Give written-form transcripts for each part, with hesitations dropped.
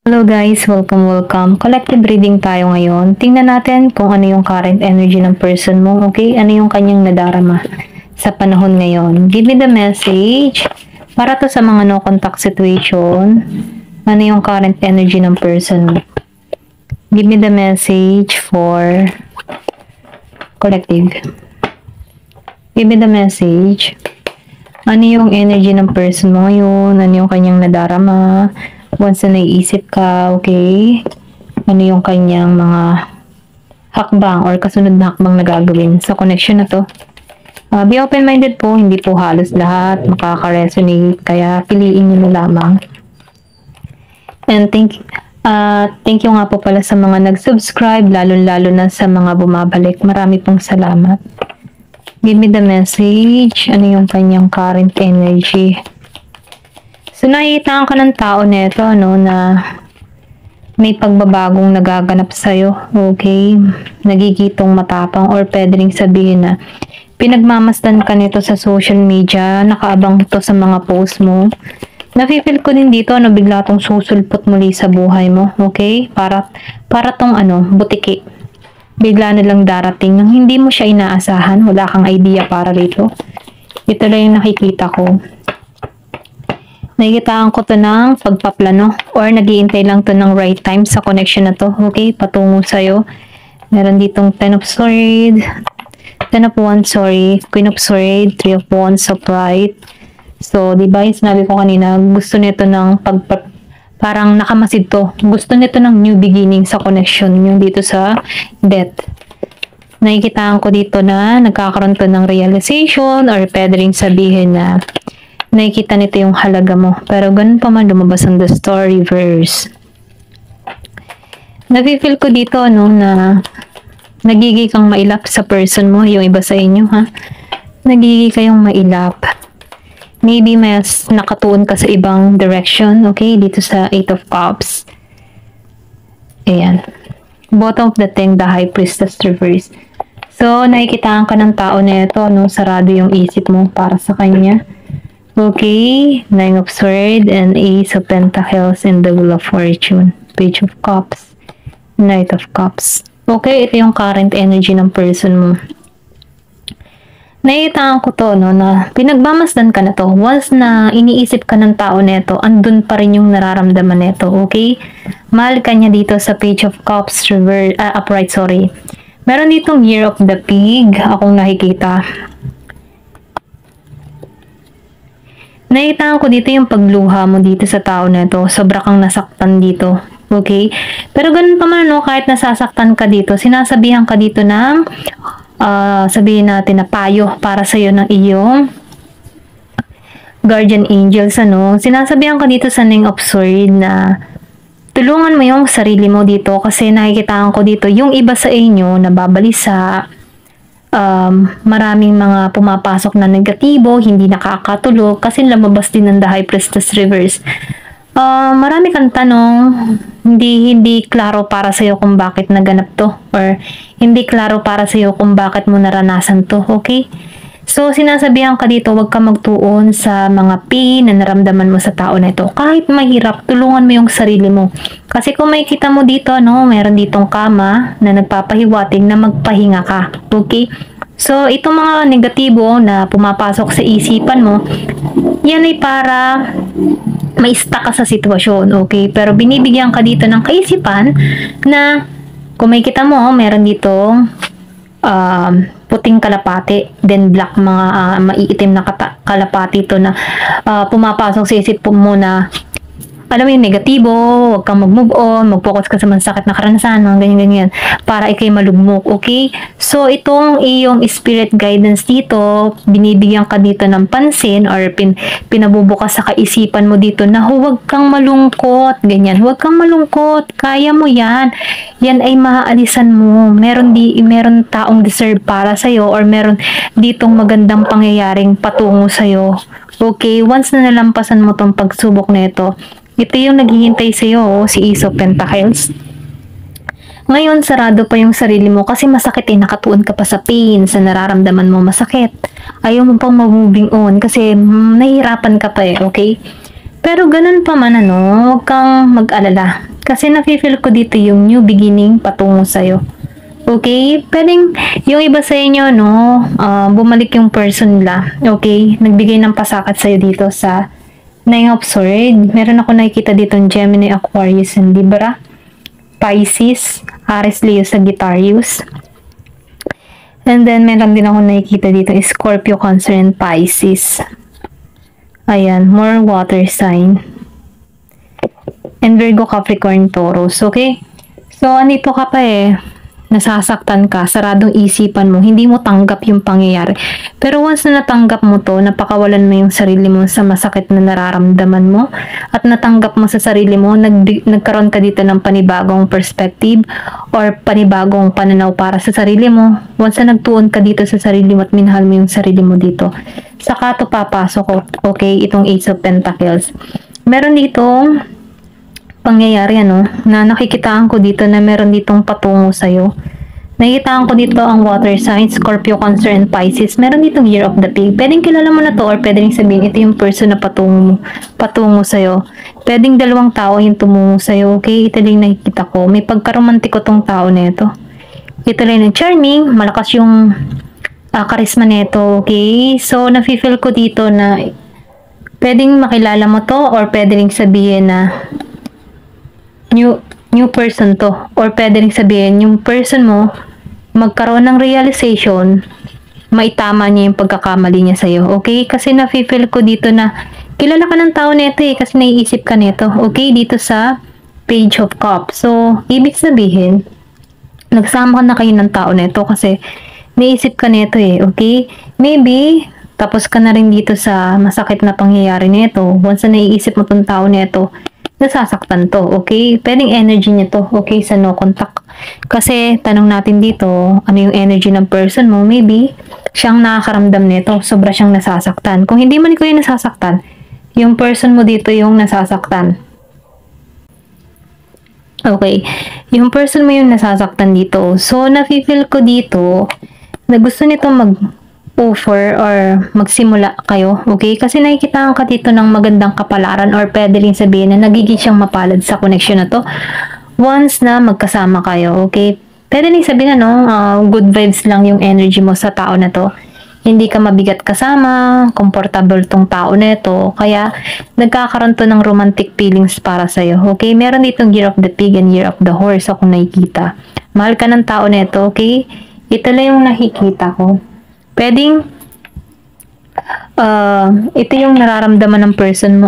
Hello guys, welcome. Collective reading tayo ngayon. Tingnan natin kung ano yung current energy ng person mo, okay? Ano yung kanyang nadarama sa panahon ngayon. Give me the message para to sa mga no contact situation. Ano yung current energy ng person mo? Give me the message for collective. Give me the message. Ano yung energy ng person mo ngayon? Ano yung kanyang nadarama? Once na naiisip ka, okay? Ano yung kanyang mga hakbang or kasunod na hakbang na gagawin sa connection na to? Be open-minded po, hindi po halos lahat makaka-resonate, kaya piliin nyo na lamang. And thank you nga po pala sa mga nag-subscribe, lalo-lalo na sa mga bumabalik. Marami pong salamat. Give me the message. Ano yung kanyang current energy? So, nakikita ka ng tao nito, na may pagbabagong nagaganap sa'yo, okay? Nagigitong matapang or pwede ring sabihin na pinagmamasdan ka nito sa social media, nakaabang ito sa mga post mo. Nafe-feel ko din dito, bigla tong susulpot muli sa buhay mo, okay? Para tong butiki. Bigla na lang darating nang hindi mo siya inaasahan, wala kang idea para rito. Ito lang yung nakikita ko. Nakikitaan ko to ng pagpaplano or nag-iintay lang to ng right time sa connection na to. Okay, patungo sa'yo. Meron ditong 10 of Swords, 10 of Wands, Queen of Swords, 3 of Wands, upright. So, diba yung sinabi ko kanina, gusto nito ng parang nakamasid to. Gusto nito ng new beginning sa connection yung dito sa death. Nakikitaan ko dito na nagkakaroon to ng realization or pwede rin sabihin na nakikita nito yung halaga mo. Pero ganun pa man lumabas ang the story verse. Nafe-feel ko dito, na nagiging kang mailap sa person mo, yung iba sa inyo, ha? Nagiging kayong mailap. Maybe mas nakatuon ka sa ibang direction, okay? Dito sa 8 of Cups. Ayan. Bottom of the thing, the High Priestess reverse. So, nakikitaan ka ng tao na ito, sarado yung isip mo para sa kanya. Okay, 9 of Swords and Ace of Pentacles and the Wheel of Fortune. Page of Cups, Knight of Cups. Okay, ito yung current energy ng person mo. Naiitaan ko to, na pinagmamasdan ka na to. Once na iniisip ka ng tao neto, andun pa rin yung nararamdaman neto, okay? Mahal ka niya dito sa Page of Cups, upright, Meron ditong Year of the Pig, akong nakikita. Nakita ko dito yung pagluha mo dito sa tao na to. Sobra kang nasaktan dito. Okay? Pero ganun pa man, kahit nasasaktan ka dito, sinasabihan ka dito ng sabihin natin na payo para sa'yo ng iyong guardian angels, Sinasabihan ka dito sa 9 of Swords na tulungan mo yung sarili mo dito kasi nakikitaan ko dito yung iba sa inyo nababalisa. Maraming mga pumapasok na negatibo, hindi nakakatulog kasi lumabas din ng the High Priestess reverse. Marami kang tanong, hindi klaro para sa'yo kung bakit naganap to or hindi klaro para sa'yo kung bakit mo naranasan to, okay? So, sinasabihan ka dito, huwag ka magtuon sa mga pain na naramdaman mo sa tao na ito. Kahit mahirap, tulungan mo yung sarili mo. Kasi kung makikita mo dito, meron ditong kama na nagpapahiwating na magpahinga ka. Okay? So, itong mga negatibo na pumapasok sa isipan mo, yan ay para ma-stuck ka sa sitwasyon. Okay? Pero binibigyan ka dito ng kaisipan na kung makikita mo, meron ditong puting kalapati, then black, mga maiitim na kalapati ito na pumapasok sa isip mo na alam mo yung negatibo, huwag kang mag-move on, mag-focus ka sa masakit na karanasan, mga ganyan-ganyan, para ikay malugmok, okay? So, itong iyong spirit guidance dito, binibigyan ka dito ng pansin or pinabubukas sa kaisipan mo dito na huwag kang malungkot, ganyan, huwag kang malungkot, kaya mo yan, yan ay maaalisan mo, meron taong deserve para sa'yo or meron ditong magandang pangyayaring patungo sa'yo, okay? Once na nalampasan mo tong pagsubok na ito yung naghihintay sa'yo, si Ace of Pentacles. Ngayon, sarado pa yung sarili mo kasi masakit nakatuon ka pa sa pain, sa nararamdaman mo masakit. Ayaw mo pang moving on kasi nahihirapan ka pa okay? Pero ganun pa man huwag kang mag-alala. Kasi nafe-feel ko dito yung new beginning patungo sa'yo. Okay? Pwedeng yung iba sa inyo, bumalik yung person nila. Okay? Nagbigay ng pasakit sa'yo dito sa Nine of Swords. Meron ako nakikita dito ng Gemini, Aquarius, and Libra, Pisces, Aries, Leo, Sagittarius. And then, meron din ako nakikita dito Scorpio, Cancer, and Pisces. Ayan, more water sign. And Virgo, Capricorn, Taurus. Okay? So, andito ka pa nasasaktan ka, saradong isipan mo, hindi mo tanggap yung pangyayari. Pero once na natanggap mo to, napakawalan mo yung sarili mo sa masakit na nararamdaman mo, at natanggap mo sa sarili mo, nagkaroon ka dito ng panibagong perspective or panibagong pananaw para sa sarili mo. Once na nagtuon ka dito sa sarili mo at minahal mo yung sarili mo dito, saka to papasok, okay, itong Ace of Pentacles. Meron dito pangyayari na nakikitaan ko dito na meron ditong patungo sa'yo. Nakikitaan ko dito ang water signs, Scorpio, Cancer, and Pisces. Meron ditong Year of the Pig. Pwedeng kilala mo na to or pwedeng sabihin ito yung person na patungo sa'yo. Pwedeng dalawang tao yung tumungo sa'yo. Okay? Ito lang nakikita ko. May pagkaromantiko tong tao na ito. Ito lang yung charming. Malakas yung charisma nito. Okay? So, nafe-feel ko dito na pwedeng makilala mo to or pwedeng sabihin na new person to, or pwede rin sabihin yung person mo magkaroon ng realization, maitama niya yung pagkakamali niya sa'yo. Okay? Kasi nafe-feel ko dito na kilala ka ng tao nito kasi naiisip ka nito. Okay? Dito sa Page of Cups. So, ibig sabihin nagsama na kayo ng tao nito kasi naiisip ka nito okay? Maybe tapos ka na rin dito sa masakit na pangyayari nito. Once na naiisip mo tong tao nito, nasasaktan to, okay? Pwedeng energy niya to, okay, sa no contact. Kasi, tanong natin dito, ano yung energy ng person mo? Maybe, siyang nakakaramdam nito, sobra siyang nasasaktan. Kung hindi man ikaw yung nasasaktan, yung person mo dito yung nasasaktan. Okay, yung person mo yung nasasaktan dito. So, nafe-feel ko dito na gusto nito offer or magsimula kayo, okay? Kasi nakikita ka dito ng magandang kapalaran or pwede rin sabihin na nagiging siyang mapalad sa connection na to once na magkasama kayo, okay? Pwede rin sabihin good vibes lang yung energy mo sa tao na to. Hindi ka mabigat kasama, comfortable tong tao na ito, kaya nagkakaroon to ng romantic feelings para sa'yo, okay? Meron ditong Year of the Pig and Year of the Horse ako nakikita. Mahal ka ng tao na ito, okay? Ito lang yung nakikita ko. Pwedeng ito yung nararamdaman ng person mo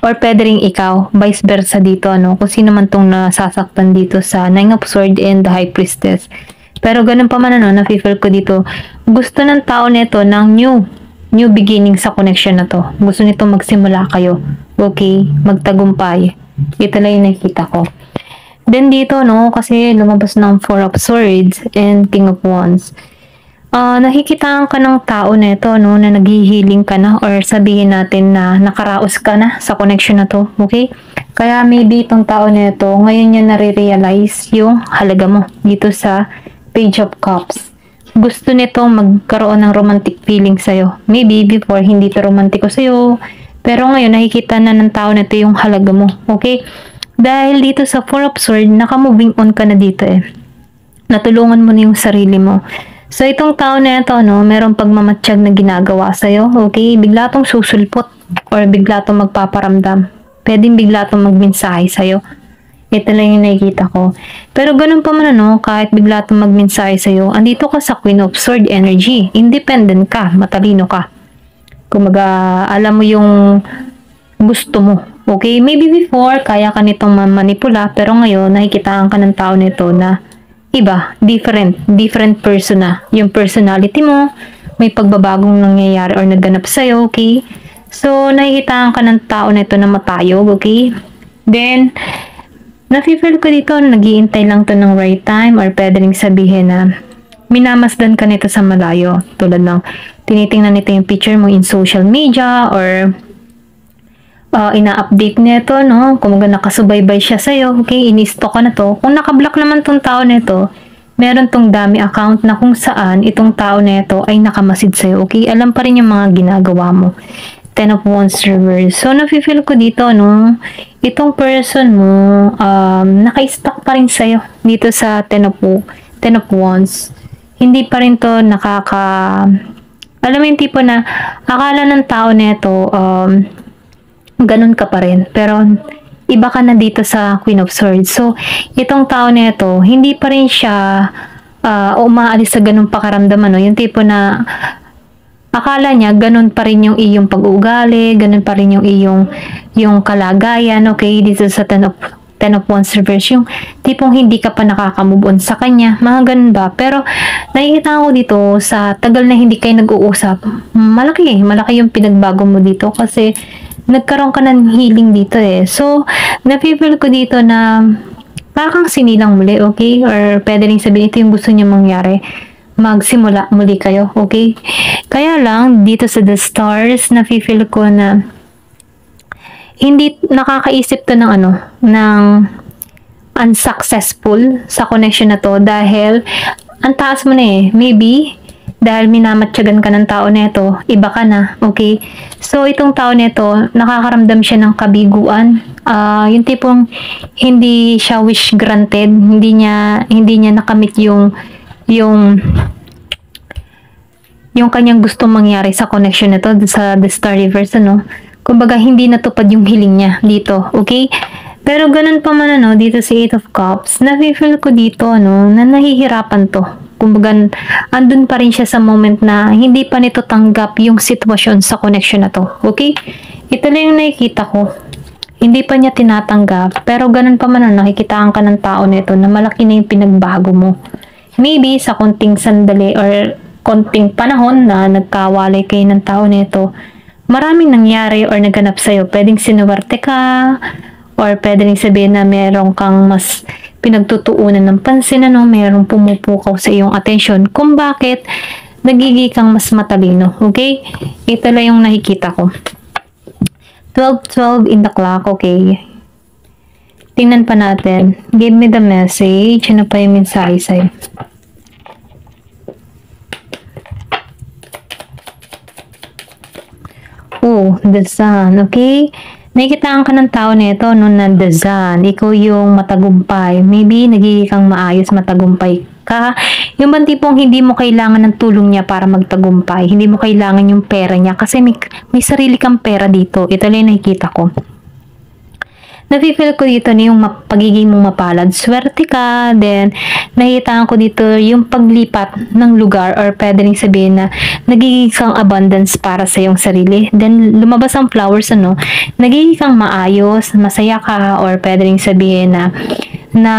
or pwede rin ikaw, vice versa dito kung sino man tong nasasaktan dito sa Nine of Swords and the High Priestess. Pero ganun pa man nafe-feel ko dito, gusto ng tao nito ng new beginning sa connection na to. Gusto nito magsimula kayo, okay, magtagumpay. Ito lang yung nakikita ko. Then dito kasi lumabas ng Four of Swords and King of Wands. Nakikitaan ka ng tao na ito, na naghihiling ka na or sabihin natin na nakaraos ka na sa connection na to, okay? Kaya maybe itong tao na ito, ngayon niya nare-realize yung halaga mo dito sa Page of Cups. Gusto nito magkaroon ng romantic feeling sa'yo. Maybe before, hindi to romantiko sa'yo, pero ngayon nakikita na ng tao na ito yung halaga mo, okay? Dahil dito sa Four of Swords, naka-moving on ka na dito Natulungan mo na yung sarili mo. So, itong tao na ito, merong pagmamatsyag na ginagawa sa'yo, okay? Bigla tong susulpot or bigla tong magpaparamdam. Pwedeng bigla tong magmensahe sa'yo. Ito lang yung nakikita ko. Pero ganun pa man, kahit bigla tong magmensahe sa'yo, andito ka sa Queen of Swords energy. Independent ka, matalino ka. Kumaga, alam mo yung gusto mo. Okay? Maybe before, kaya ka nitong manipula, pero ngayon, nakikitaan ka ng tao nito na iba, different person na. Yung personality mo, may pagbabagong nangyayari or naganap sa'yo, okay? So, nakikitaan ka ng tao na ito na matayog, okay? Then, nafe-feel ko dito, nag-iintay lang to ng right time or pwede rin sabihin na minamasdan ka nito sa malayo. Tulad ng tinitingnan nito yung picture mo in social media or ina-update nito, kung nakasubaybay siya sa'yo, okay, in-stalk ka na to. Kung nakablock naman tong tao nito, meron tong dami account na kung saan itong tao nito ay nakamasid sa'yo, okay? Alam pa rin yung mga ginagawa mo. Ten of Wands reverse. So, nafe-feel ko dito, no, itong person mo, naka-stuck pa rin sa'yo dito sa Ten of Wands. Hindi pa rin to alam mo yung tipo na, akala ng tao nito, ganun ka pa rin. Pero, iba ka na dito sa Queen of Swords. So, itong tao nito, hindi pa rin siya, umaalis sa ganung pakaramdaman, no? Yung tipo na, akala niya, ganun pa rin yung iyong pag-uugali, ganun pa rin yung kalagayan, okay, dito sa Ten of Wands reverse, yung tipong hindi ka pa nakaka-move on sa kanya, mga ganun ba. Pero, nakikita ko dito, sa tagal na hindi kayo nag-uusap, malaki yung pinagbago mo dito, kasi, nagkaroon ka ng healing dito eh. So, nafe-feel ko dito na, parang sinilang muli, okay? Or, pwede rin sabihin, ito yung gusto niya mangyari, magsimula muli kayo, okay? Kaya lang, dito sa The Stars, nafe-feel ko na hindi nakakaisip to ng unsuccessful sa connection na to dahil ang taas mo na eh. Maybe, dahil minamatyagan ka ng tao neto, iba ka na, okay? So, itong tao neto, nakakaramdam siya ng kabiguan. Yung tipong hindi siya wish granted, hindi niya nakamit yung kanyang gustong mangyari sa connection nito sa The Star Reverse, kumbaga hindi natupad yung hiling niya dito, okay? Pero ganun pa man dito sa Eight of Cups, nafe-feel ko dito na nahihirapan to. Kumbaga andun pa rin siya sa moment na hindi pa nito tanggap yung sitwasyon sa connection na to, okay? Ito lang yung nakikita ko. Hindi pa niya tinatanggap, pero ganun pa man nakikitaan ka ng tao nito na malaki na yung pinagbago mo. Maybe sa konting sandali or konting panahon na nagkawalay kayo ng tao nito, maraming nangyari or naganap sa'yo. Pwedeng sinuwerte ka, or pwede rin sabihin na meron kang mas pinagtutuunan ng pansin, merong pumupukaw sa iyong atensyon kung bakit nagiging kang mas matalino. Okay? Ito lang yung nakikita ko. 12:12 in the clock. Okay. Tingnan pa natin. Give me the message. Ano pa yung mensahe sa'yo? Oh, the Sun. Okay? Nakikitaan ka ng tao nito na the Sun. Ikaw yung matagumpay. Maybe nagiging kang maayos, matagumpay ka. Yung bang tipong hindi mo kailangan ng tulong niya para magtagumpay. Hindi mo kailangan yung pera niya kasi may sarili kang pera dito. Ito lang yung nakikita ko. Nafe-feel ko dito na yung pagiging mong mapalad. Swerte ka, then nahihitaan ko dito yung paglipat ng lugar or pwede rin sabihin na nagiging kang abundance para sa iyong sarili. Then lumabas ang flowers, nagiging kang maayos, masaya ka, or pwede rin sabihin na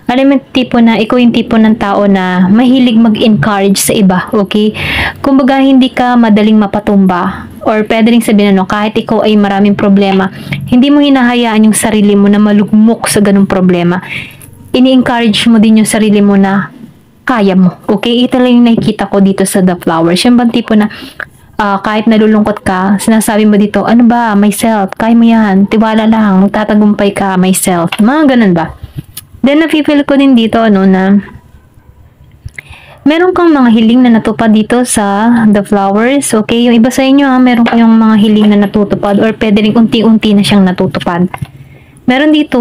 alam mo tipo na ikaw yung tipo ng tao na mahilig mag-encourage sa iba, okay? Kumbaga hindi ka madaling mapatumba, or pwede rin sabihin kahit ikaw ay maraming problema, hindi mo hinahayaan yung sarili mo na malugmok sa ganung problema. Ini-encourage mo din yung sarili mo na kaya mo, okay? Ito lang yung nakikita ko dito sa The Flowers. Yung bang tipo na kahit nalulungkot ka, sinasabi mo dito, ano ba, myself, kaya mo yan, tiwala lang, magtatagumpay ka, myself, mga ganun ba? Then, nafe-feel ko din dito, na meron kang mga hiling na natupad dito sa The Flowers, okay? Yung iba sa inyo, meron kayong mga hiling na natutupad or pwede rin unti-unti na siyang natutupad. Meron dito,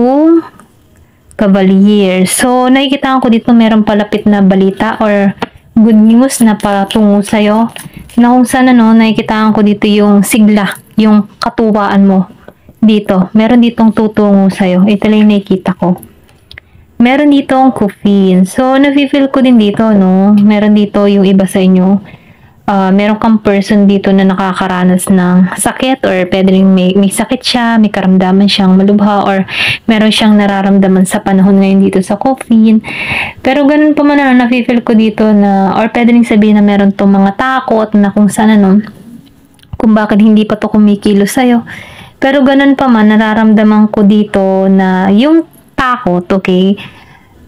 Cavalier. So, nakikita ko dito meron palapit na balita or good news na patungo sa'yo. Na kung saan, nakikita ko dito yung sigla, yung katuwaan mo dito. Meron ditong tutungo sa'yo. Ito lang yung nakikita ko. Meron dito ang coffin. So, nafe-feel ko din dito, meron dito yung iba sa inyo. Meron kang person dito na nakakaranas ng sakit or pwede rin may sakit siya, may karamdaman siyang malubha or meron siyang nararamdaman sa panahon ngayon dito sa coffin. Pero ganun pa man nafe-feel ko dito na or pwede rin sabihin na meron tong mga takot na kung saan kung bakit hindi pa to kumikilos sa'yo. Pero ganun pa man, nararamdaman ko dito na yung takot, okay,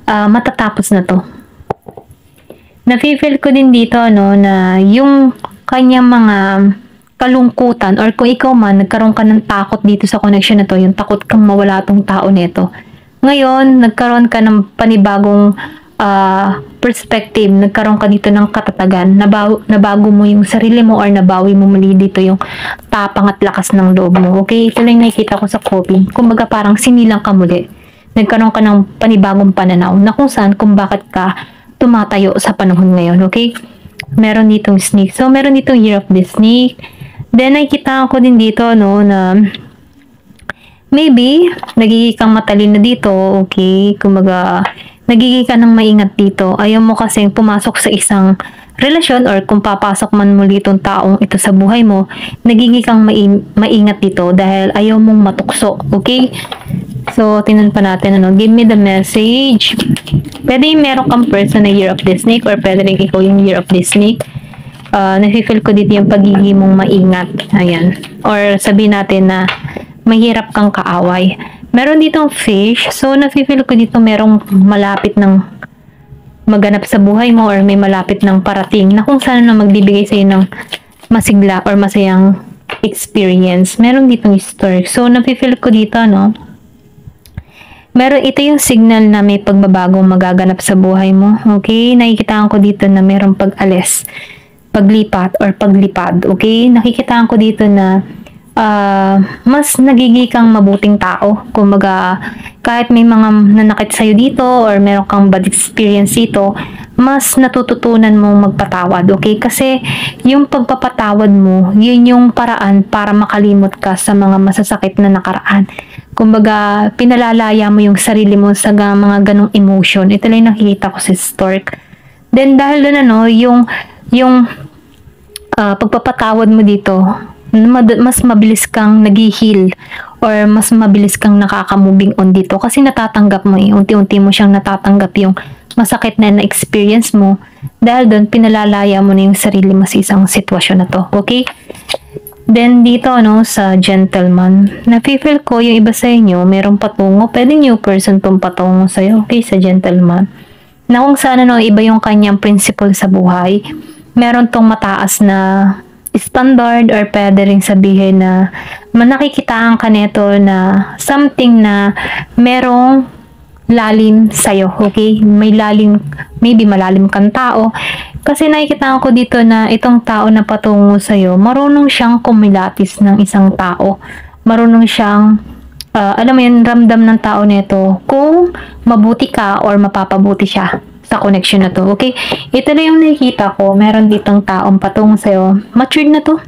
matatapos na to. Nafe-feel ko din dito, na yung kanyang mga kalungkutan or kung ikaw man, nagkaroon ka ng takot dito sa connection na to, yung takot kang mawala tong tao nito. Ngayon, nagkaroon ka ng panibagong perspective, nagkaroon ka dito ng katatagan, nabago mo yung sarili mo or nabawi mo muli dito yung tapang at lakas ng loob mo. Okay, ito lang nakikita ko sa coping. Kumbaga parang sinilang ka muli. Nagkaroon ka ng panibagong pananaw na kung saan kung bakit ka tumatayo sa panahon ngayon. Okay, meron ditong snake. So, meron ditong Year of the Snake. Then, nakikita ko din dito, no, na maybe, nagiging kang matalino dito, okay? Kumbaga, nagiging ka ng maingat dito. Ayaw mo kasing pumasok sa isang relasyon or kung papasok man muli itong taong ito sa buhay mo, nagiging kang maingat dito dahil ayaw mong matukso, okay? So, tingnan pa natin, ano, give me the message. Pwede yung meron kang person na Year of the Snake or pwede rin ikaw yung Year of the Snake. Nafe-feel ko dito yung pagiging mong maingat. Ayan. Or sabihin natin na mahirap kang kaaway. Meron ditong fish. So, nafe-feel ko dito merong malapit ng maganap sa buhay mo or may malapit ng parating na kung saan na magbibigay sa'yo ng masigla or masayang experience. Meron ditong stork. So, nafe-feel ko dito, no? Meron, ito yung signal na may pagbabagong magaganap sa buhay mo. Okay? Nakikitaan ko dito na merong pag-alis, paglipat or paglipad. Okay? Nakikitaan ko dito na mas nagiging kang mabuting tao. Kumbaga, kahit may mga nanakit sa'yo dito or meron kang bad experience dito, mas natututunan mong magpatawad. Okay? Kasi yung pagpapatawad mo, yun yung paraan para makalimot ka sa mga masasakit na nakaraan. Kumbaga, pinalalaya mo yung sarili mo sa mga ganong emotion. Ito lang nakikita ko sa stork. Then, dahil doon, ano, yung pagpapatawad mo dito, mas mabilis kang nag-heal or mas mabilis kang nakaka-moving on dito kasi natatanggap mo unti-unti mo siyang natatanggap yung masakit na na-experience mo dahil doon pinalalaya mo na yung sarili mo sa isang sitwasyon na to. Okay? Then, dito, no, sa gentleman, nafe-feel ko yung iba sa inyo, merong patungo, pwede new person tong patungo sa'yo, okay, sa gentleman. Na kung saan, no, iba yung kanyang principle sa buhay, meron tong mataas na standard or pwede rin sabihin na nakikitaan ka neto na something na merong lalim sa'yo, okay? May lalim, maybe malalim kang tao. Kasi nakikita ko dito na itong tao na patungo sa'yo, marunong siyang kumilatis ng isang tao. Marunong siyang, alam mo yun, ramdam ng tao nito kung mabuti ka or mapapabuti siya sa connection na to, okay? Ito na yung nakikita ko, meron ditong taong patungo sa'yo. Matured na to.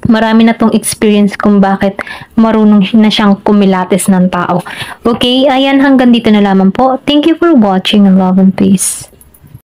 Marami na tong experience kung bakit marunong na siyang kumilatis ng tao. Okay, ayan, hanggang dito na lamang po. Thank you for watching. Love and peace.